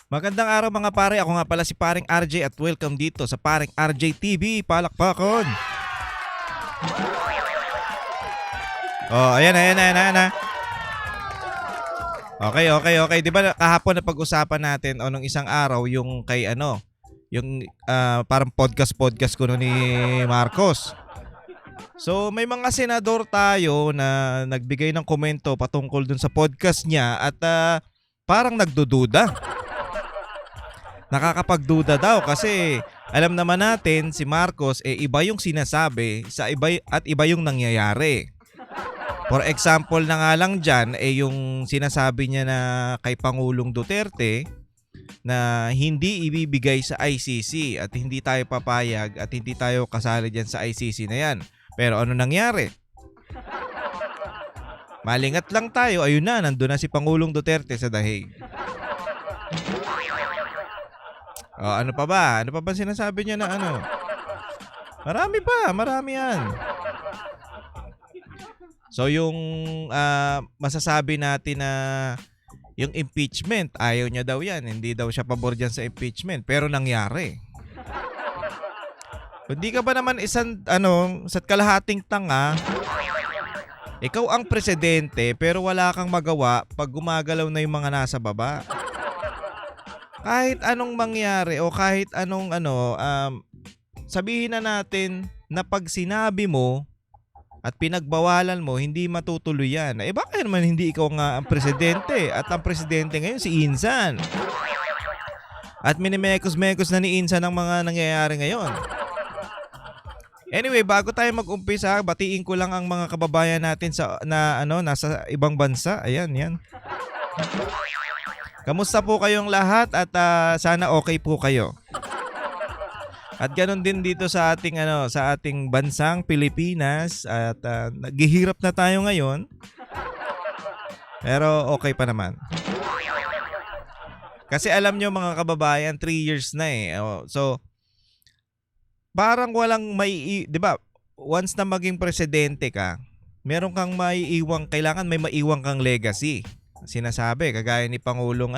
Magandang araw mga pare, ako nga pala si paring RJ at welcome dito sa paring RJ TV, palakpakan. Oh, ayan. Okay. 'Di ba kahapon na pag-usapan natin o nung isang araw yung kay yung parang podcast ko no ni Marcos. So may mga senador tayo na nagbigay ng komento patungkol dun sa podcast niya at parang nagdududa. Nakakapagduda daw kasi alam naman natin si Marcos iba yung sinasabi sa iba yung nangyayari. For example na nga lang dyan yung sinasabi niya na kay Pangulong Duterte na hindi ibibigay sa ICC at hindi tayo papayag at hindi tayo kasali dyan sa ICC na yan. Pero ano nangyari? Malingat lang tayo, ayun na, nandun na si Pangulong Duterte sa dahig. Ano pa ba? Ano pa ba sinasabi niya na ano? Marami yan. So yung masasabi natin na yung impeachment, ayaw niya daw yan. Hindi daw siya pabor dyan sa impeachment. Pero nangyari. Hindi ka ba naman isang sa kalahating tanga, ikaw ang presidente pero wala kang magawa pag gumagalaw na yung mga nasa baba. Kahit anong mangyari o kahit anong sabihin na natin na pag sinabi mo at pinagbawalan mo, hindi matutuloy yan. Bakit naman hindi ikaw nga ang presidente? At ang presidente ngayon si Insan. At minimekos-mekos na ni Insan ang mga nangyayari ngayon. Anyway, bago tayo mag-umpisa, batiin ko lang ang mga kababayan natin nasa ibang bansa. Ayan, yan. Kamusta po kayong lahat at sana okay po kayo. At ganoon din dito sa ating bansang Pilipinas at naghihirap na tayo ngayon. Pero okay pa naman. Kasi alam nyo mga kababayan, 3 years na so parang walang 'di ba? Once na maging presidente ka, meron kang kailangan may maiwan kang legacy. Sinasabi kagaya ni Pangulong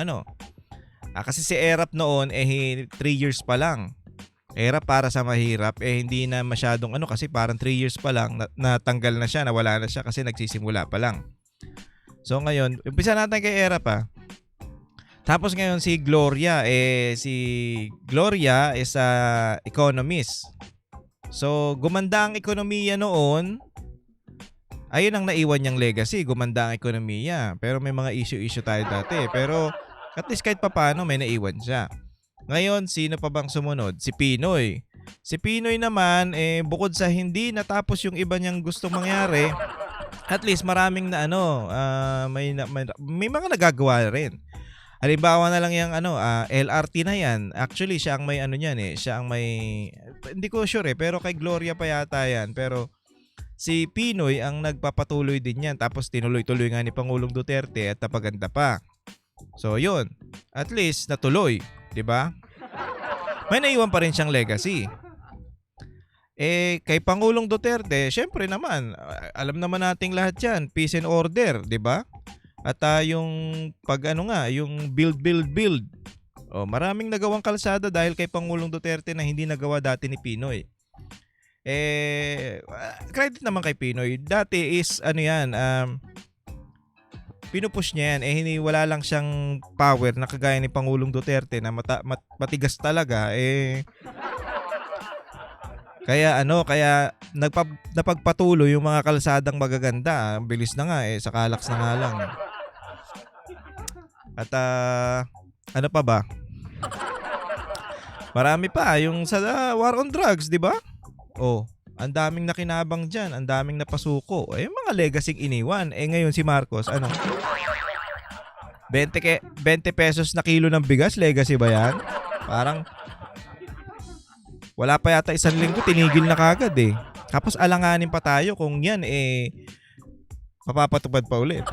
kasi si Erap noon 3 years pa lang. Erap para sa mahirap hindi na masyadong kasi parang 3 years pa lang natanggal na siya, nawala na siya kasi nagsisimula pa lang. So ngayon, umpisa natin kay Erap Tapos ngayon si Gloria is economist. So gumanda ang ekonomiya noon. Ayun ang naiwan niyang legacy, gumanda ang ekonomiya. Pero may mga issue tayo dati. Pero at least kahit papaano may naiwan siya. Ngayon, sino pa bang sumunod? Si Pinoy. Si Pinoy naman, bukod sa hindi natapos yung iba niyang gustong mangyari, at least maraming na may mga nagagawa rin. Halimbawa na lang yung LRT na yan. Actually, siya ang may siya ang may, hindi ko sure pero kay Gloria pa yata yan. Pero si Pinoy ang nagpapatuloy din yan. Tapos tinuloy-tuloy nga ni Pangulong Duterte at napaganda pa. So yun, at least natuloy, 'di ba? May naiwan pa rin siyang legacy. Kay Pangulong Duterte, syempre naman, alam naman nating lahat 'yan, peace and order, 'di ba? At yung yung build. Maraming nagawang kalsada dahil kay Pangulong Duterte na hindi nagawa dati ni Pinoy. Credit naman kay Pinoy. Dati is pinupush niya yan. Hindi wala lang siyang power na kagaya ni Pangulong Duterte na matigas talaga. Kaya napagpatuloy yung mga kalsadang magaganda. Ang bilis na nga sa Calax na nga lang. At ano pa ba? Marami pa yung sa war on drugs, 'di ba? Ang daming nakinabang diyan, ang daming napasuko. Mga legacy iniwan. Ngayon si Marcos, 20 pesos na kilo ng bigas, legacy ba 'yan? Parang wala pa yata isang linggo, tinigil na kagad Tapos alanganin pa tayo kung yan mapapatupad pa ulit.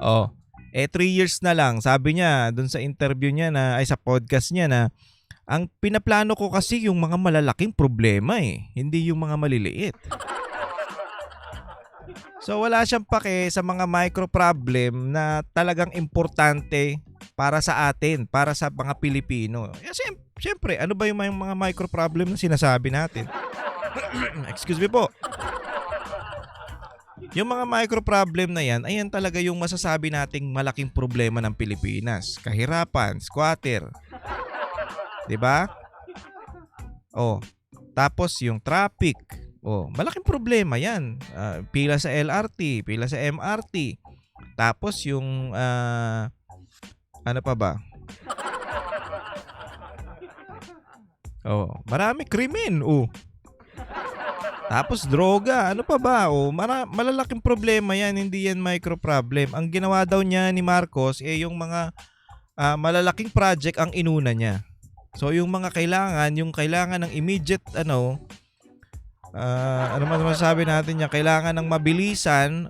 3 years na lang. Sabi niya dun sa interview niya sa podcast niya na ang pinaplano ko kasi yung mga malalaking problema hindi yung mga maliliit. So wala siyang pake sa mga micro problem na talagang importante para sa atin, para sa mga Pilipino. Kasi syempre, ano ba yung mga micro problem na sinasabi natin? Excuse me po. Yung mga micro problem na yan, ayan talaga yung masasabi nating malaking problema ng Pilipinas. Kahirapan, squatter. 'Di ba? Oh, tapos yung traffic. Oh, malaking problema 'yan. Pila sa LRT, pila sa MRT. Tapos yung ano pa ba? Oh, marami krimen. Oh. Tapos droga, ano pa ba? Oh, malalaking problema 'yan, hindi 'yan micro problem. Ang ginawa daw niya ni Marcos yung mga malalaking project ang inuna niya. So yung mga yung kailangan ng immediate ano man masasabi natin niya, kailangan ng mabilisan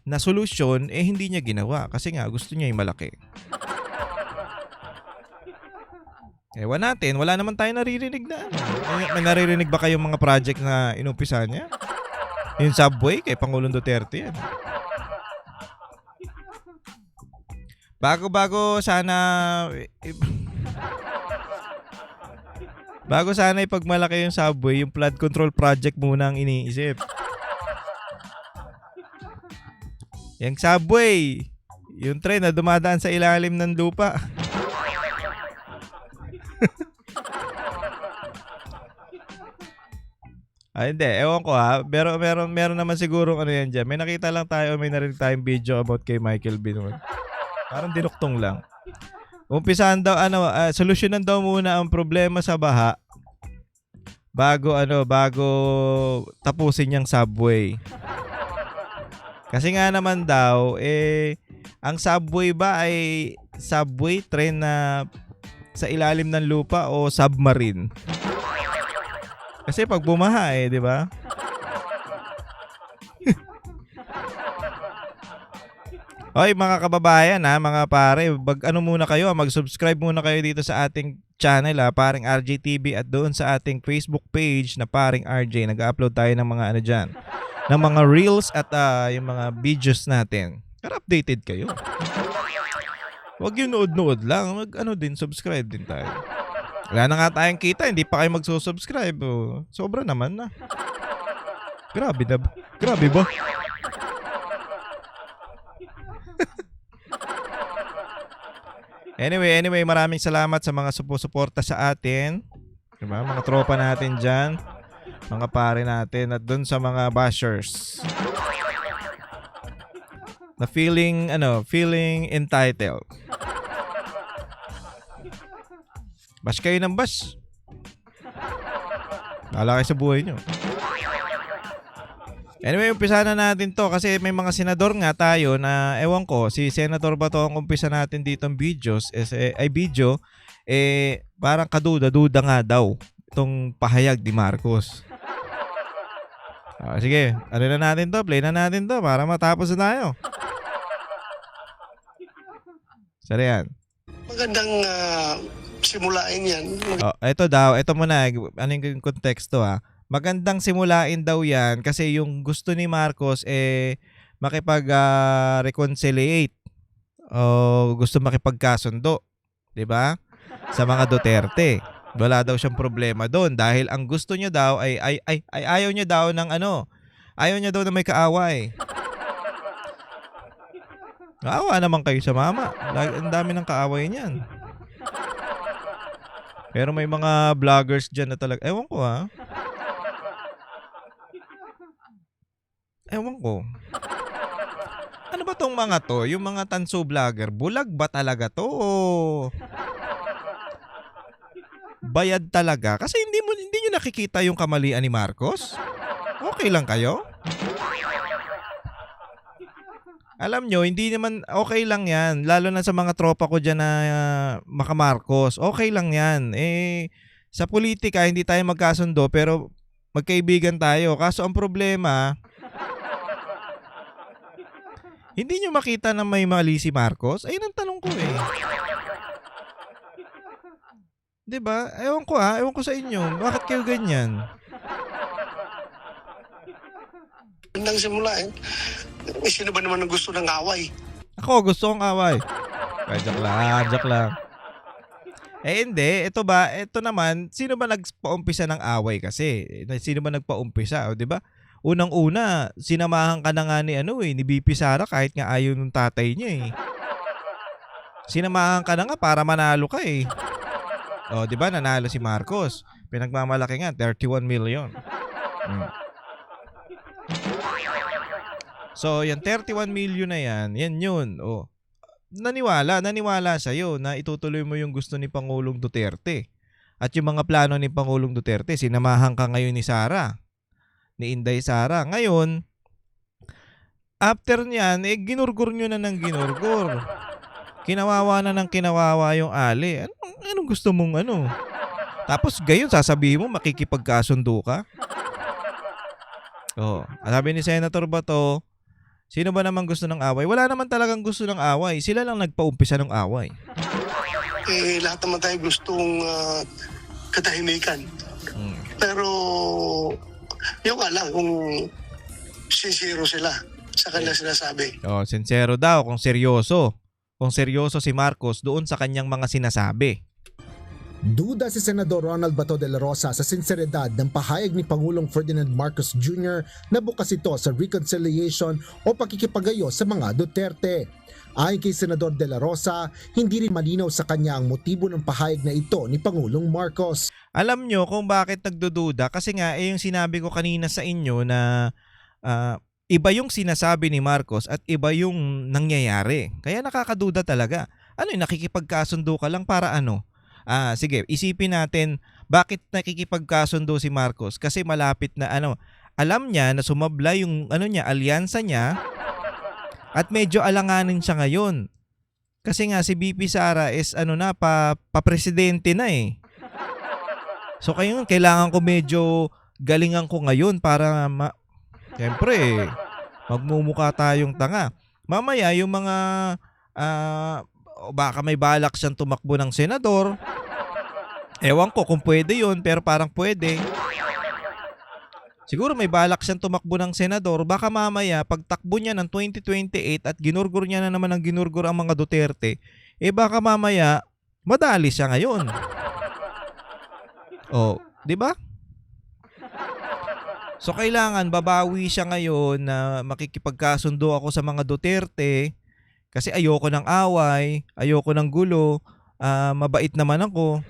na solusyon, hindi niya ginawa kasi nga gusto niya yung malaki. Ewan natin, wala naman tayo naririnig na. May naririnig ba kayong mga project na inumpisa niya? Yung subway kay Pangulong Duterte yan. Bago sana ipagmalaki yung subway, yung flood control project muna ang iniisip. Yung subway, yung tren na dumadaan sa ilalim ng lupa. Hindi. Ewan ko ha. Pero meron naman siguro ano yan dyan. May nakita lang tayo, may narinig tayong video about kay Michael Bin. Parang dinuktong lang. Umpisahan daw, solusyonan daw muna ang problema sa baha bago tapusin yung subway. Kasi nga naman daw, ang subway ba ay subway, train na sa ilalim ng lupa o submarine? Kasi pag bumaha di ba? Oy, mga kababayan mga pare, mag-subscribe muna kayo dito sa ating channel Paring RJ TV, at doon sa ating Facebook page na Paring RJ. Nag-upload tayo ng mga diyan, ng mga reels at yung mga videos natin. Para updated kayo. Huwag yung nood-nood lang, subscribe din tayo. Wala na nga tayong kita, hindi pa kayo magsusubscribe. Sobra naman na. Grabe ba? Anyway, maraming salamat sa mga suporta sa atin. Diba? Mga tropa natin dyan. Mga pare natin. At dun sa mga bashers. Na feeling entitled. Bash kayo ng bash. Bahala kayo sa buhay nyo. Anyway, umpisa na natin to kasi may mga senador nga tayo na ewan ko, si Senator ba to ang umpisa natin dito ng videos, parang kaduda-duda nga daw itong pahayag ni Marcos. Sige, play na natin to para matapos na tayo. Sorry yan. Magandang simulain yan. Ito muna, ano yung konteksto Magandang simulain daw yan kasi yung gusto ni Marcos makipag-reconciliate o gusto makipagkasundo, 'di ba? Sa mga Duterte. Wala daw siyang problema doon dahil ang gusto niya daw ay ayaw niya daw ng ayaw niya daw na may kaaway. Naawa naman kayo sa mama. Ang dami ng kaaway niyan. Pero may mga vloggers dyan na talaga, ewan ko Ewan ko. Ano ba tong mga to? Yung mga tanso vlogger, bulag ba talaga to? Bayad talaga? Kasi hindi nyo nakikita yung kamalian ni Marcos? Okay lang kayo? Alam nyo, hindi naman okay lang yan. Lalo na sa mga tropa ko dyan na maka-Marcos. Okay lang yan. Sa politika, hindi tayo magkasundo pero magkaibigan tayo. Kaso ang problema, hindi nyo makita na may mali si Marcos? Ayun ang tanong ko Diba? Ewan ko sa inyo. Bakit kayo ganyan? magandang simulain. Sino ba naman ang gusto ng away? Ako, gusto kong away. Joke lang, joke lang. Hindi. Ito naman, sino ba nagpaumpisa ng away kasi? Sino ba nagpaumpisa, o, 'di ba? Unang-una, sinamahan ka na nga ni BP Sara kahit nga ayaw ng tatay niya eh. Sinamahan ka na nga para manalo ka eh. O, 'di ba? Nanalo si Marcos. Pinagmamalaki nga 31 million. Hmm. So, yung 31 million na yan yun. O, naniwala sa'yo na itutuloy mo yung gusto ni Pangulong Duterte. At yung mga plano ni Pangulong Duterte, sinamahan ka ngayon ni Sara, ni Inday Sara. Ngayon, after niyan, ginurgur nyo na ng ginurgur. Kinawawa na ng kinawawa yung Ali. Anong gusto mong ano? Tapos gayon, sasabihin mo, makikipagkasundo ka? Oh, sabi ni Senator Bato, sino ba naman gusto ng away? Wala naman talagang gusto ng away. Sila lang nagpaumpisa ng away. Lahat naman tayo gustong katahimikan. Pero yung lang kung sincero sila sa kanilang sinasabi. Oh, sincero daw, kung seryoso. Kung seryoso si Marcos doon sa kanyang mga sinasabi. Duda si Senador Ronald Bato de la Rosa sa sinseridad ng pahayag ni Pangulong Ferdinand Marcos Jr. na bukas ito sa reconciliation o pakikipagayo sa mga Duterte. Ayon kay Senador de la Rosa, hindi rin malinaw sa kanya ang motibo ng pahayag na ito ni Pangulong Marcos. Alam nyo kung bakit nagdududa? Kasi nga, yung sinabi ko kanina sa inyo na iba yung sinasabi ni Marcos at iba yung nangyayari. Kaya nakakaduda talaga. Nakikipagkasundo ka lang para ano? Sige, isipin natin bakit nakikipagkasundo si Marcos? Kasi malapit na alam niya na sumabla yung alyansa niya at medyo alanganin siya ngayon. Kasi nga si BP Sara is pa-presidente na eh. So kailangan ko medyo galingan ko ngayon para siyempre, magmumukha tayong tanga. Mamaya yung mga baka may balak siyang tumakbo ng senador. Ewan ko kung pwede yun, pero parang pwede. Siguro may balak siyang tumakbo ng senador. Baka mamaya, pagtakbo niya ng 2028 at ginurgur niya na naman ang ginurgur ang mga Duterte, baka mamaya, madali siya ngayon. Oh, di ba? So, kailangan babawi siya ngayon na makikipagkasundo ako sa mga Duterte kasi ayoko ng away, ayoko ng gulo, mabait naman ako.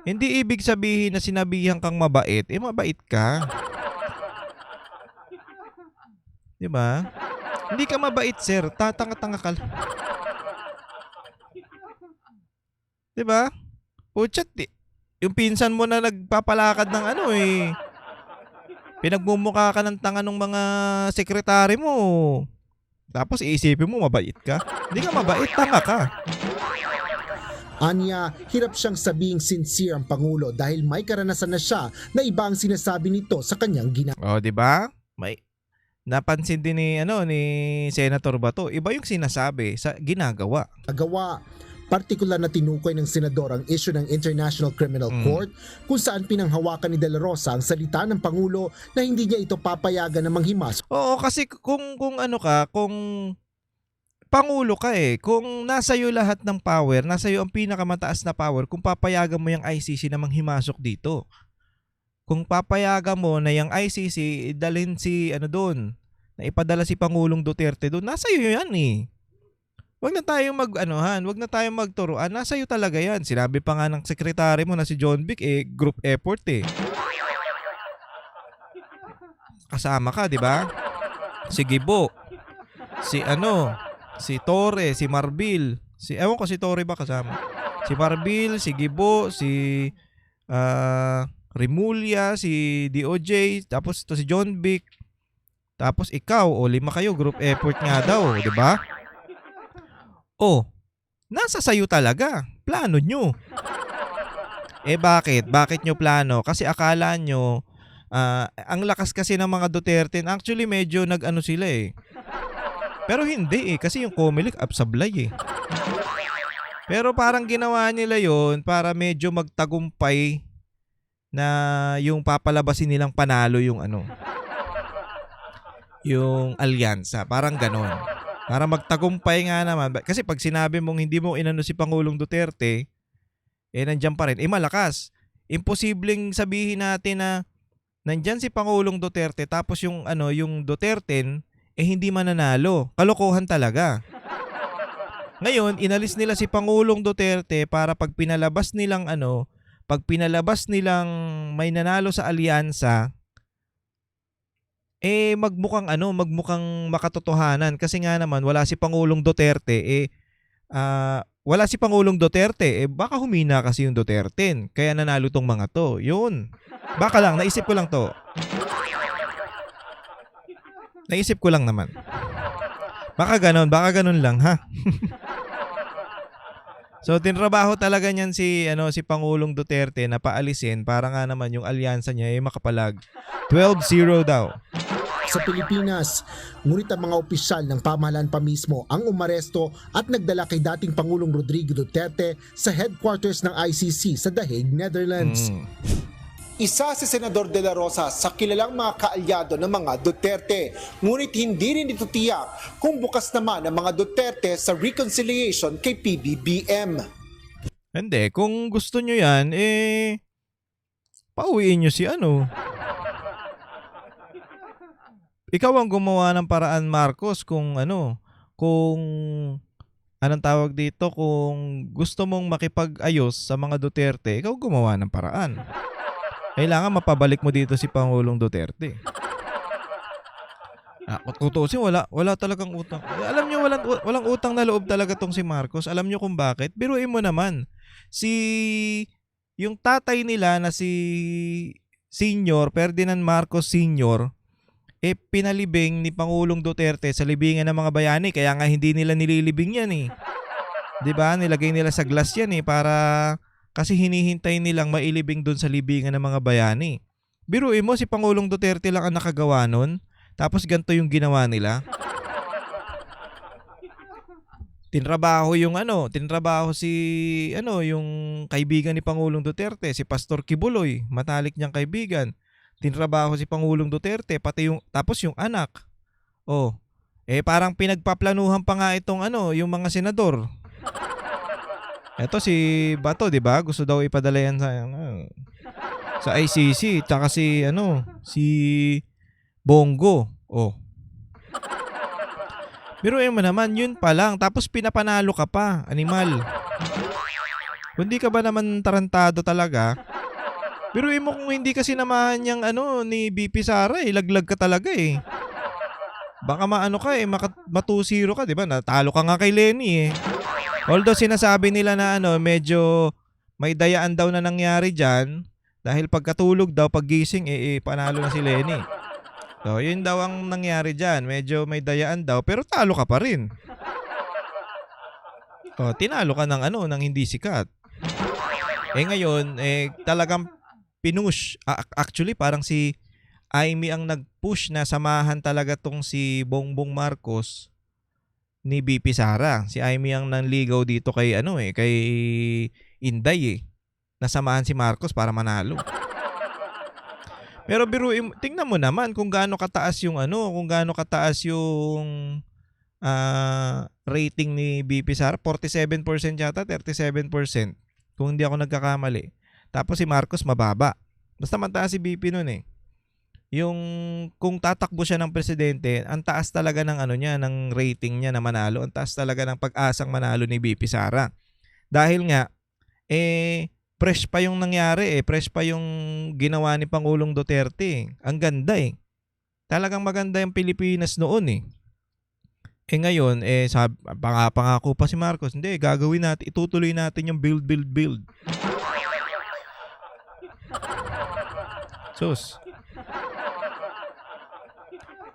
Hindi ibig sabihin na sinabihan kang mabait, mabait ka. Di ba? Hindi ka mabait, sir. Tatanga-tanga ka. Di ba? Puchat, yung pinsan mo na nagpapalakad ng pinagmumukha ka ng tanga ng mga sekretary mo. Tapos iisipin mo mabait ka. Hindi ka mabait, tanga ka. Anya, hirap siyang sabing sincere ang Pangulo dahil may karanasan na siya na iba ang sinasabi nito sa kanyang ginagawa. Oh, di ba? May napansin din ni Senator Bato, iba yung sinasabi sa ginagawa. Partikular na tinukoy ng senador ang issue ng International Criminal Court kung saan pinanghawakan ni De La Rosa ang salita ng Pangulo na hindi niya ito papayagan na manghimas. Oo, kasi kung Pangulo ka kung nasa iyo lahat ng power, nasa iyo ang pinakamataas na power, kung papayagan mo yung ICC na manghimasok dito. Kung papayagan mo na yung ICC, dalhin si doon, na ipadala si Pangulong Duterte doon, nasa iyo yan eh. Wag na tayong wag na tayong magturuan. Nasa iyo talaga yan. Sinabi pa nga ng sekretary mo na si John Vic, group effort Kasama ka, di ba? Si Gibo. Si Torre, si Marbil. Ewan ko si Torre ba kasama. Si Marbil, si Gibo, si Remulla, si DOJ, tapos ito si John Vic. Tapos ikaw, 5 kayo, group effort nga daw, di ba? Nasa sayo talaga. Plano nyo. Bakit? Bakit nyo plano? Kasi akala nyo, ang lakas kasi ng mga Duterte, actually medyo sila Pero hindi kasi yung Comelec absablay Pero parang ginawa nila yon para medyo magtagumpay na yung papalabasin nilang panalo yung yung alyansa. Parang ganon. Para magtagumpay nga naman. Kasi pag sinabi mong hindi mo inano si Pangulong Duterte, nandiyan pa rin. Malakas. Imposibleng sabihin natin na nandyan si Pangulong Duterte tapos yung Duterte hindi mananalo. Kalokohan talaga. Ngayon, inalis nila si Pangulong Duterte para pag pinalabas nilang may nanalo sa alyansa, magmukhang makatotohanan kasi nga naman wala si Pangulong Duterte baka humina kasi yung Duterte kaya nanalo tong mga to. Yun. Baka lang naisip ko lang to. Naisip ko lang naman. Baka ganun lang ha. So tinrabaho talaga niyan si Pangulong Duterte na paalisin para nga naman yung alyansa niya makapalag. 12-0 daw. Sa Pilipinas, ngunit ang mga opisyal ng pamahalaan pa mismo ang umaresto at nagdala kay dating Pangulong Rodrigo Duterte sa headquarters ng ICC sa The Hague, Netherlands. Isa si Senador De La Rosa sa kilalang mga kaalyado ng mga Duterte, ngunit hindi rin ito tiyak kung bukas naman ang mga Duterte sa reconciliation kay PBBM. Hindi, kung gusto nyo yan, pauwiin nyo si Ikaw ang gumawa ng paraan, Marcos, kung anong tawag dito, kung gusto mong makipag-ayos sa mga Duterte, ikaw gumawa ng paraan. Kailangan mapabalik mo dito si Pangulong Duterte. Tutusin, wala talagang utang. Alam nyo, walang utang na loob talaga tong si Marcos. Alam nyo kung bakit? Biruin mo naman. Yung tatay nila na si Senior, Ferdinand Marcos Senior, pinalibing ni Pangulong Duterte sa libingan ng mga bayani. Kaya nga hindi nila nililibing yan 'Di ba? Nilagay nila sa glass yan kasi hinihintay nilang mailibing doon sa libingan ng mga bayani. Biruin mo, si Pangulong Duterte lang ang nakagawa nun. Tapos ganito yung ginawa nila. Tinrabaho yung kaibigan ni Pangulong Duterte, si Pastor Kibuloy, matalik niyang kaibigan. Tinrabaho si Pangulong Duterte, pati tapos yung anak. Parang pinagpaplanuhan pa nga itong yung mga senador. Eto si Bato, 'di ba? Gusto daw ipadala yan sa ICC, tsaka si Bongo. Biruin mo naman, yun pa lang, tapos pinapanalo ka pa, animal. Hindi ka ba naman tarantado talaga? Biruin mo kung hindi ka sinamahan niyang ni BP Sara, laglag ka talaga Baka matu-0 ka, 'di ba? Natalo ka nga kay Lenny Although sinasabi nila na medyo may dayaan daw na nangyari diyan dahil pagkatulog daw, paggising panalo na si Lenny. So, yun daw ang nangyari diyan. Medyo may dayaan daw pero talo ka pa rin. Tinalo ka ng hindi sikat. Ngayon talagang pinush. Actually parang si Amy ang nag-push na samahan talaga tong si Bongbong Marcos ni BP Sara. Si Amy ang nanligaw dito kay kay Inday nasamahan si Marcos para manalo. Pero tingnan mo naman kung gaano kataas yung rating ni BP Sara, 47% yata, 37% kung hindi ako nagkakamali. Tapos si Marcos mababa. Basta mataas si BP noon Yung kung tatakbo siya ng presidente, ang taas talaga ng ng rating niya na manalo. Ang taas talaga ng pag-asang manalo ni BP Sara. Dahil nga fresh pa yung nangyari fresh pa yung ginawa ni Pangulong Duterte. Ang ganda Talagang maganda yung Pilipinas noon ngayon pangako pa si Marcos, hindi, gagawin natin, itutuloy natin yung build. Sus.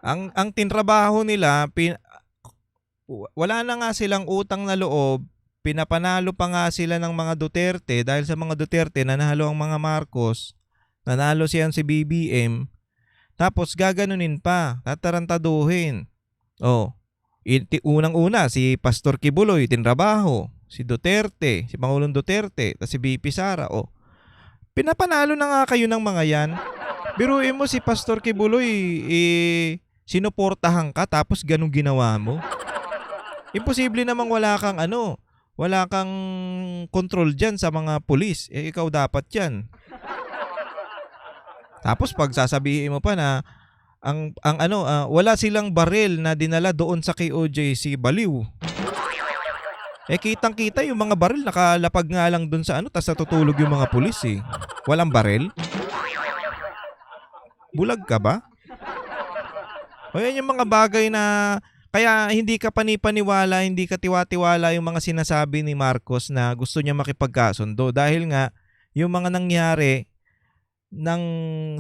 Ang tinrabaho nila, wala na nga silang utang na loob, pinapanalo pa nga sila ng mga Duterte dahil sa mga Duterte nanalo ang mga Marcos, nanalo si BBM, tapos gaganunin pa, tatarantaduhin. Unang-una si Pastor Kibuloy tinrabaho, si Duterte, si Pangulong Duterte, tapos si BP Sara. Pinapanalo na nga kayo ng mga yan. Biruin mo si Pastor Kibuloy, sinuportahan ka tapos ganun ginawa mo. Imposible namang wala kang control dyan sa mga pulis. Ikaw dapat yan. Tapos pag sasabihin mo pa na wala silang baril na dinala doon sa KOJC, baliw. Kitang-kita yung mga baril nakalapag nga lang doon sa tas natutulog yung mga pulis eh. Walang baril? Bulag ka ba? O yan yung mga bagay na kaya hindi ka panipaniwala, hindi ka tiwa-tiwala yung mga sinasabi ni Marcos na gusto niya makipagkasundo dahil nga yung mga nangyari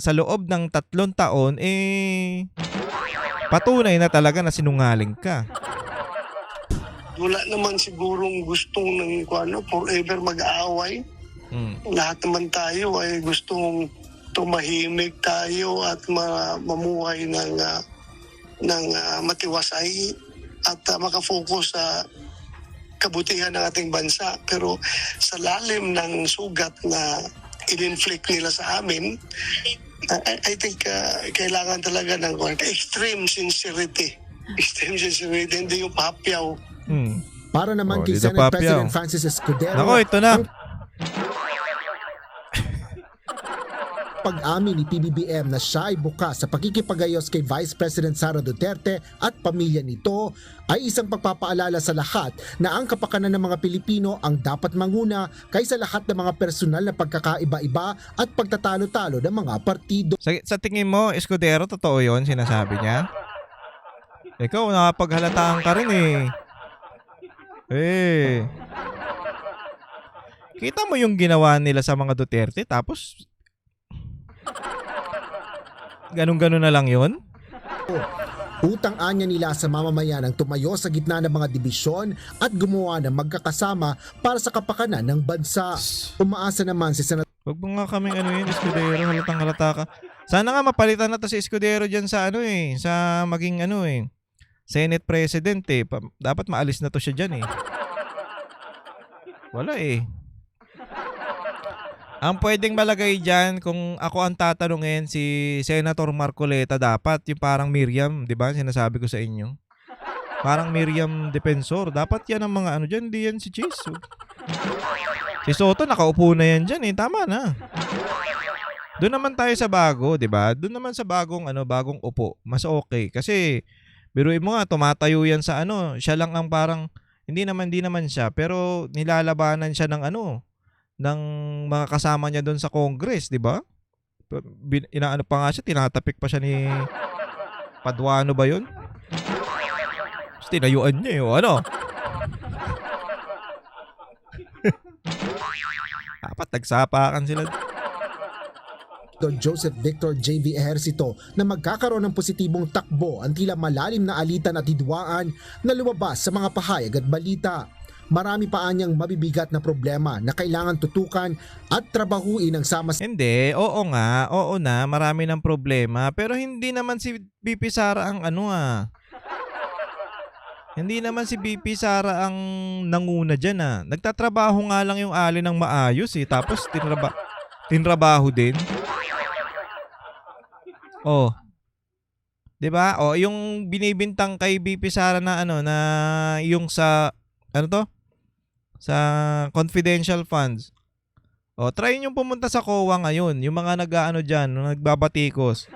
sa loob ng 3 taon patunay na talaga na sinungaling ka. Wala naman sigurong gustong forever mag-aaway. Lahat naman tayo ay gustong tumahimik tayo at mamuhay ng matiwasay at makafocus sa kabutihan ng ating bansa. Pero sa lalim ng sugat na in-inflict nila sa amin, I think kailangan talaga ng extreme sincerity. Extreme sincerity, hindi yung papyaw. Para naman kay dito Senate papyaw. President Francis Escudero, Nako, ito na. pag-amin ni PBBM na siya ay bukas sa pakikipagayos kay Vice President Sara Duterte at pamilya nito ay isang pagpapaalala sa lahat na ang kapakanan ng mga Pilipino ang dapat manguna kaysa lahat ng mga personal na pagkakaiba-iba at pagtatalo-talo ng mga partido. Sa tingin mo, Escudero, totoo yun sinasabi niya? Ikaw, nakapaghalataan ka rin kita mo yung ginawa nila sa mga Duterte tapos ganun-ganun na lang yun? Utang-anya nila sa mamamayan ang tumayo sa gitna ng mga dibisyon at gumawa ng magkakasama para sa kapakanan ng bansa. Umaasa naman si Senator Huwag mo nga kaming Escudero, halatang halata ka. Sana nga mapalitan na to si Escudero dyan sa sa maging Senate President dapat maalis na to siya dyan Wala Ang pwedeng malagay dyan, kung ako ang tatanungin, si Senator Marcoleta dapat, yung parang Miriam, di ba? Sinasabi ko sa inyo. Parang Miriam Defensor. Dapat yan ang mga dyan, hindi yan si Chase. Si Soto, nakaupo na yan dyan Tama na. Doon naman tayo sa bago, di ba? Doon naman sa bagong upo. Mas okay. Kasi, biruin mo nga, tumatayo yan sa siya lang ang parang, hindi naman siya, pero nilalabanan siya ng ng mga kasama niya doon sa Congress, di ba? Inaano pa nga siya, tinatapik pa siya ni Paduano ba yun? Tapos tinayuan niya Dapat nagsapakan sila. Joseph Victor J.V. Ejercito na magkakaroon ng positibong takbo ang tila malalim na alitan at hidwaan na lumabas sa mga pahayag at balita. Marami pa anyang mabibigat na problema na kailangan tutukan at trabahuin ng sama. Hindi, oo na, marami ng problema. Pero hindi naman si BP Sara ang Hindi naman si BP Sara ang nanguna dyan Nagtatrabaho nga lang yung Ali ng maayos tapos tinrabaho din. Diba? Yung binibintang kay BP Sara na na yung sa sa confidential funds. Try nyo pumunta sa COA ngayon, yung mga nagbabatikos.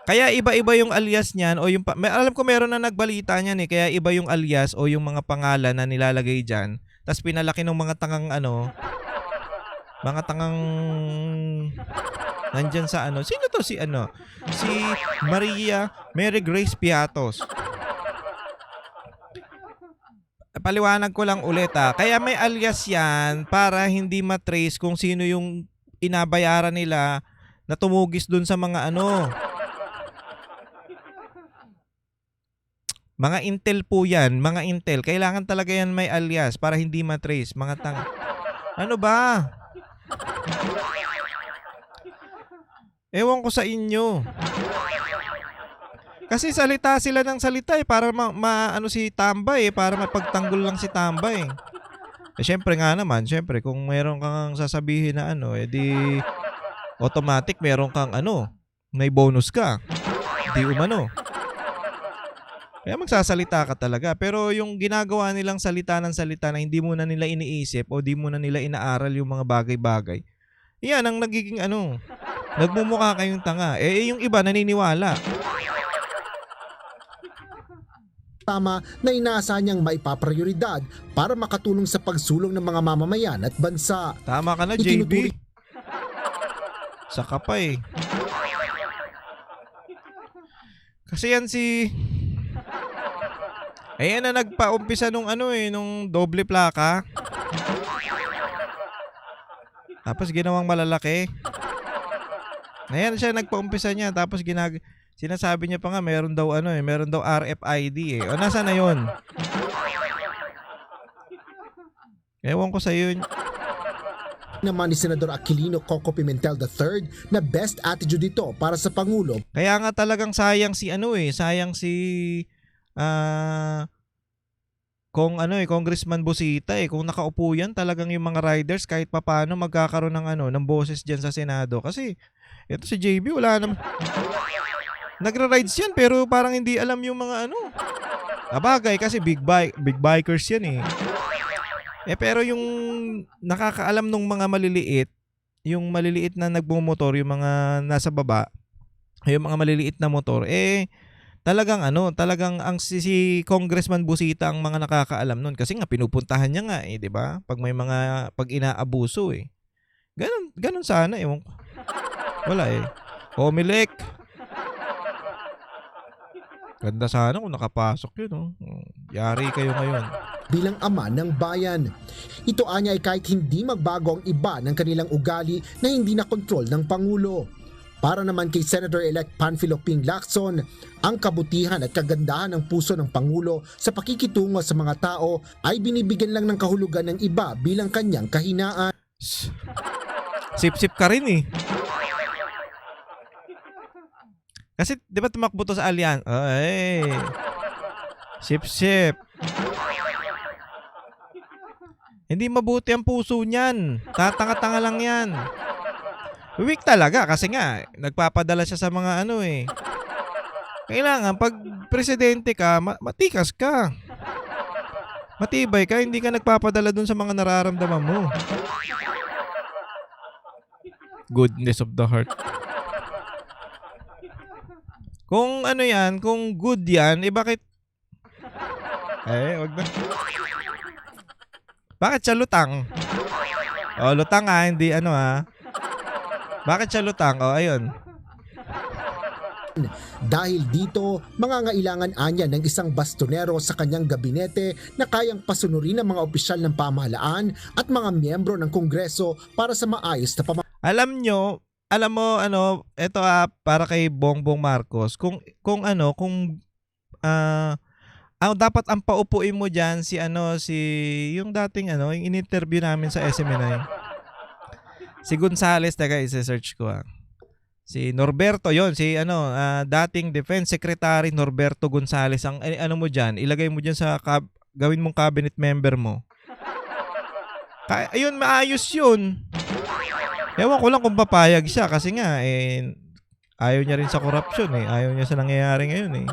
Kaya iba-iba yung alias niyan alam ko meron na nagbalita niyan kaya iba yung alias o yung mga pangalan na nilalagay diyan. Tas pinalaki ng mga tangang mga tangang nandyan sa Sino to si Maria Mary Grace Piatos. Paliwanag ko lang ulit Kaya may alias yan para hindi matrace kung sino yung inabayaran nila na tumugis dun sa mga mga intel po yan, mga intel. Kailangan talaga yan may alias para hindi matrace. Mga Ano ba? Ewan ko sa inyo. Kasi salita sila ng salita para si Tambay para mapagtanggol lang si Tambay. Syempre nga naman, syempre kung meron kang sasabihin na ano, edi automatic meron kang ano, may bonus ka. Di umano. Kaya magsasalita ka talaga. Pero yung ginagawa nilang salita ng salita na hindi muna nila iniisip o di muna nila inaaral yung mga bagay-bagay, yan ang nagiging ano, nagmumukha kayong tanga. Yung iba naniniwala. Tama na inaasahan niyang maipaprioridad para makatulong sa pagsulong ng mga mamamayan at bansa. Tama ka na, JB. Saka pa eh. Kasi yan si... Ayan na nagpa-umpisa nung ano eh, nung doble plaka. Tapos ginawang malalaki. Ayan siya nagpa-umpisa niya. Tapos sinasabi niya pa nga meron daw ano eh, meron daw RFID eh. O nasa na yun? Ewan ko sa yun. Naman ni Senador Aquilino Coco Pimentel III na best attitude ito para sa Pangulo. Kaya nga talagang sayang si ano eh, sayang si Congressman Busita eh. Kung nakaupo yan, talagang yung mga riders kahit papaano magkakaroon ng ano, ng boses diyan sa Senado. Kasi ito si JB wala naman. Nagra-rides yan pero parang hindi alam yung mga ano. Abagay kasi big bikers yan eh. Pero yung nakakaalam ng mga maliliit, yung maliliit na nagmumotor, yung mga nasa baba, yung mga maliliit na motor, talagang ang si Congressman Busita ang mga nakakaalam nun kasi nga pinupuntahan niya nga 'di ba? Pag may mga inaabuso eh. Ganun sana eh. Wala eh. Comelec. Ganda sana kung nakapasok yun, Yari kayo ngayon. Bilang ama ng bayan, ito anya ay kahit hindi magbago ang iba ng kanilang ugali na hindi na kontrol ng Pangulo. Para naman kay Senator-elect Panfilo Ping Lacson, ang kabutihan at kagandahan ng puso ng Pangulo sa pakikitungo sa mga tao ay binibigyan lang ng kahulugan ng iba bilang kanyang kahinaan. Sip-sip ka rin eh. Kasi di ba tumakbo to sa Allianz? Sip-sip. Hindi mabuti ang puso niyan. Tatanga-tanga lang yan. Weak talaga kasi nga nagpapadala siya sa mga ano eh. Kailangan pag presidente ka, matikas ka. Matibay ka, hindi ka nagpapadala dun sa mga nararamdaman mo. Goodness of the heart. Kung ano yan, kung good yan, bakit? Wag na. Bakit siya lutang? Lutang hindi Bakit siya lutang? Ayun. Dahil dito, mangangailangan anya ng isang bastonero sa kanyang gabinete na kayang pasunurin ng mga opisyal ng pamahalaan at mga miyembro ng Kongreso para sa maayos na alam mo ito para kay Bongbong Marcos, dapat ang paupuin mo diyan si yung dating yung in-interview namin sa SMNI. Si Gonzales, i-search ko Si Norberto, dating Defense Secretary Norberto Gonzales. Ang mo diyan, ilagay mo diyan sa gawin mong cabinet member mo. Ayun, maayos 'yun. Ewan ko lang kung papayag siya kasi nga ayaw niya rin sa corruption eh. Ayaw niya sa nangyayari ngayon eh.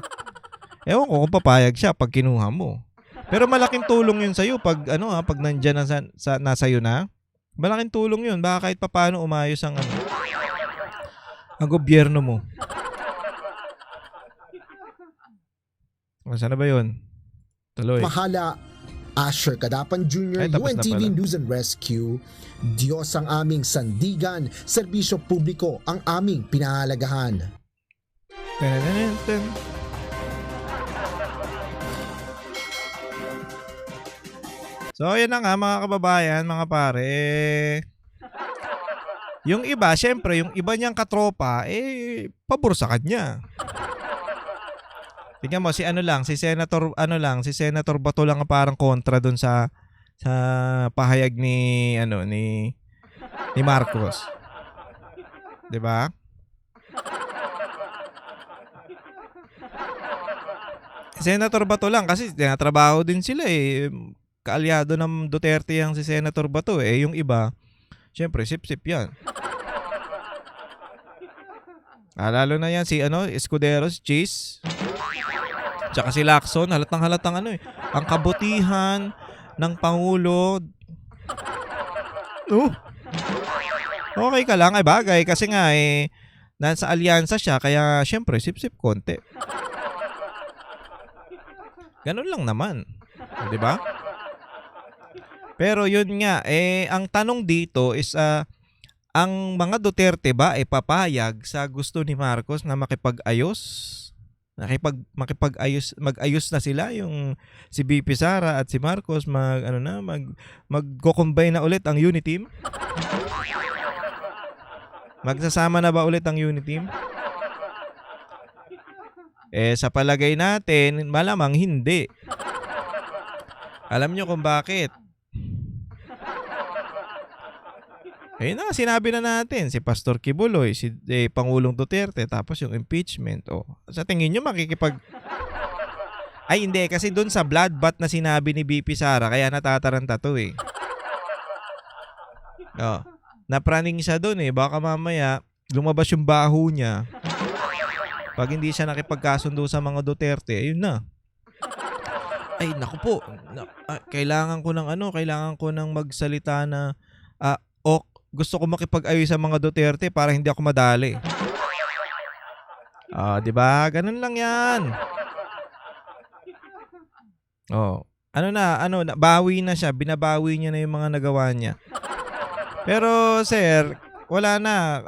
Ewan ko kung papayag siya pag kinuha mo. Pero malaking tulong 'yun sa iyo pag pag nandiyan na nasa iyo na. Malaking tulong 'yun. Baka kahit papaano umayos ang ang gobyerno mo. Saan na ba 'yun? Tuloy. Mahala, Asher Kadapan Jr., tapos na UNTV pala. News and Rescue. Diyos ang aming sandigan, serbisyo publiko ang aming pinahalagahan. Ten. So, yan na nga mga kababayan, mga pare. Yung iba, syempre, yung iba niyang katropa, pabor sa kanya. Tingnan mo, si Senator Bato lang ang parang kontra dun sa pahayag ni Marcos. 'Di ba? Senator Bato lang kasi tinatrabaho din sila kaalyado ng Duterte yang si Senator Bato eh. Yung iba, syempre sip-sip yan. Lalo na yan si Escuderos, Chase. Tsaka si Lacson, halatang ano eh. Ang kabutihan ng Pangulo. Okay ka lang, ay bagay. Kasi nga eh, nasa alyansa siya, kaya syempre sip-sip konti. Ganun lang naman. Di ba? Pero yun nga, ang tanong dito is, ang mga Duterte ba ay papayag sa gusto ni Marcos na makipag-ayos? Mag-ayos na sila yung si BP Sara at si Marcos magko-combine na ulit ang unity team? Magsasama na ba ulit ang unity team? Sa palagay natin, malamang hindi. Alam nyo kung bakit? Sinabi na natin, si Pastor Kibuloy, si Pangulong Duterte, tapos yung impeachment. Sa tingin nyo Ay hindi, kasi doon sa bloodbath na sinabi ni BP Sara, kaya natataranta to eh. Napraning siya doon eh, baka mamaya lumabas yung baho niya. Pag hindi siya nakipagkasundo sa mga Duterte, ayun na. Ay, naku po. Kailangan ko ng magsalita na gusto ko makipag-ayos sa mga Duterte para hindi ako madali. 'Di ba? Ganun lang 'yan. Bawi na siya, binabawi niya na yung mga nagawa niya. Pero sir, wala na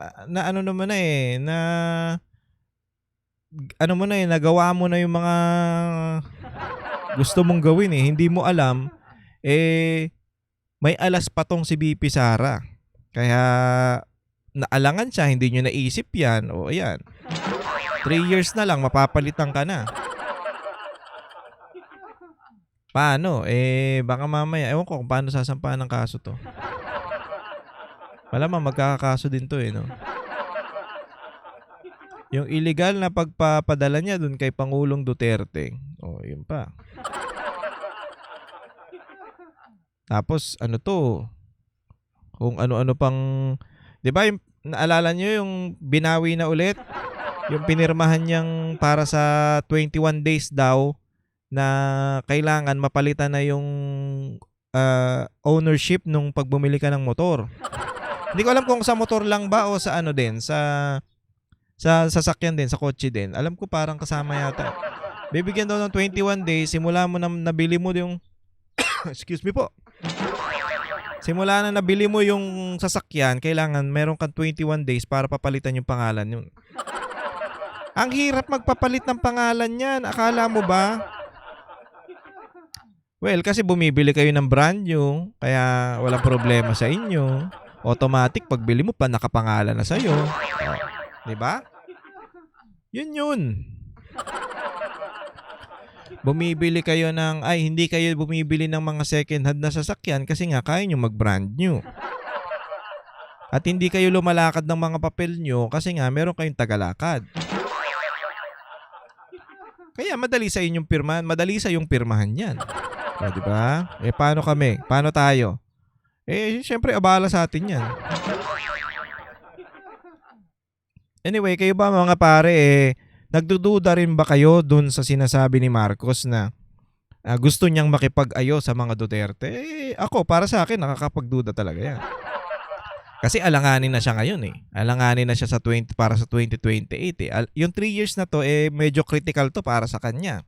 nagawa mo na yung mga gusto mong gawin eh. Hindi mo alam may alas pa tong si BP Sara. Kaya naalangan siya, hindi nyo naisip yan. Ayan. 3 years na lang, mapapalitan ka na. Paano? Baka mamaya, ewan ko kung paano sasampahan ng kaso to. Malamang magkakakaso din to no? Yung illegal na pagpapadala niya dun kay Pangulong Duterte. Yun pa. Tapos, kung ano-ano pang, di ba naalala nyo yung binawi na ulit? Yung pinirmahan niyang para sa 21 days daw na kailangan mapalitan na yung ownership nung pagbumili ka ng motor. Hindi ko alam kung sa motor lang ba o sa sa sasakyan din, sa kotse din. Alam ko parang kasama yata. Bibigyan daw ng 21 days, simula mo na nabili mo yung excuse me po. Simula na nabili mo yung sasakyan, kailangan meron kang 21 days para papalitan yung pangalan yun. Ang hirap magpapalit ng pangalan yan. Akala mo ba? Well, kasi bumibili kayo ng brand new, kaya walang problema sa inyo. Automatic, pagbili mo pa, nakapangalan na sa'yo. Diba? Yun. Hindi kayo bumibili ng mga second hand na sasakyan kasi nga kaya nyo mag-brand new. At hindi kayo lumalakad ng mga papel nyo kasi nga meron kayong tagalakad. Kaya madali sa inyong pirmahan, madali sa yung pirmahan yan. Diba? Paano kami? Paano tayo? Syempre abala sa atin yan. Anyway, kayo ba mga pare, nagdududa rin ba kayo dun sa sinasabi ni Marcos na gusto niyang makipag-ayos sa mga Duterte? Ako, para sa akin, nakakapagduda talaga yan. Kasi alanganin na siya ngayon eh. Alanganin na siya para sa 2028 eh. Yung 3 years na to, medyo critical to para sa kanya.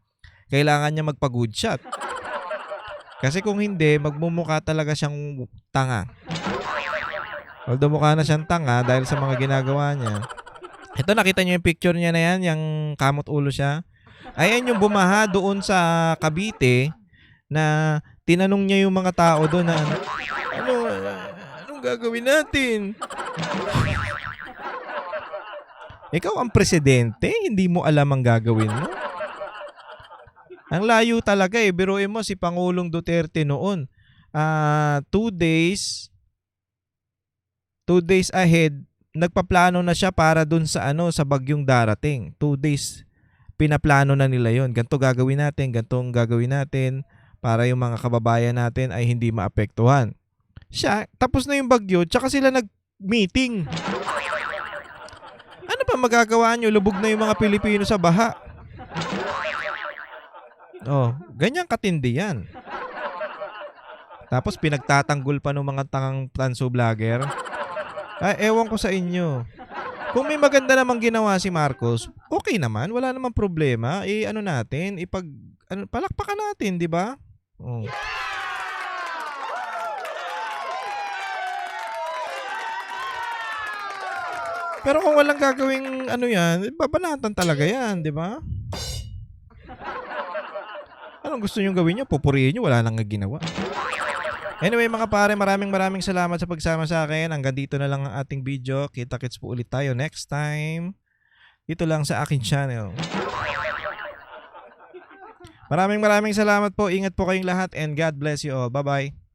Kailangan niya magpa-good shot. Kasi kung hindi, magmumukha talaga siyang tanga. Although mukha na siyang tanga dahil sa mga ginagawa niya. Ito, nakita niyo yung picture niya na yan, yung kamot ulo siya. Ayan yung bumaha doon sa Cavite na tinanong niya yung mga tao doon na anong gagawin natin? Ikaw ang presidente, hindi mo alam ang gagawin mo? Ang layo talaga eh. Biruin mo si Pangulong Duterte noon. 2 days ahead, nagpaplano na siya para dun sa sa bagyong darating. 2 days pinaplano na nila yon. Ganto gagawin natin, gantong gagawin natin para yung mga kababayan natin ay hindi maapektuhan. Siya, tapos na yung bagyo, tsaka sila nag-meeting. Ano pa magagawa nyo? Lubog na yung mga Pilipino sa baha. Oh, ganyan katindi yan. Tapos pinagtatanggol pa ng mga tangang tanso vlogger. Ay, ewan ko sa inyo. Kung may maganda namang ginawa si Marcos, okay naman, wala namang problema. Ano natin, palakpakan natin, di ba? Oh. Pero kung walang gagawing yan, babanatan talaga yan, di ba? Anong gusto nyo gawin nyo? Pupurihin nyo, wala nang ginawa. Anyway mga pare, maraming salamat sa pagsama sa akin. Hanggang dito na lang ang ating video. Kita-kits po ulit tayo next time. Dito lang sa aking channel. Maraming salamat po. Ingat po kayong lahat and God bless you all. Bye-bye.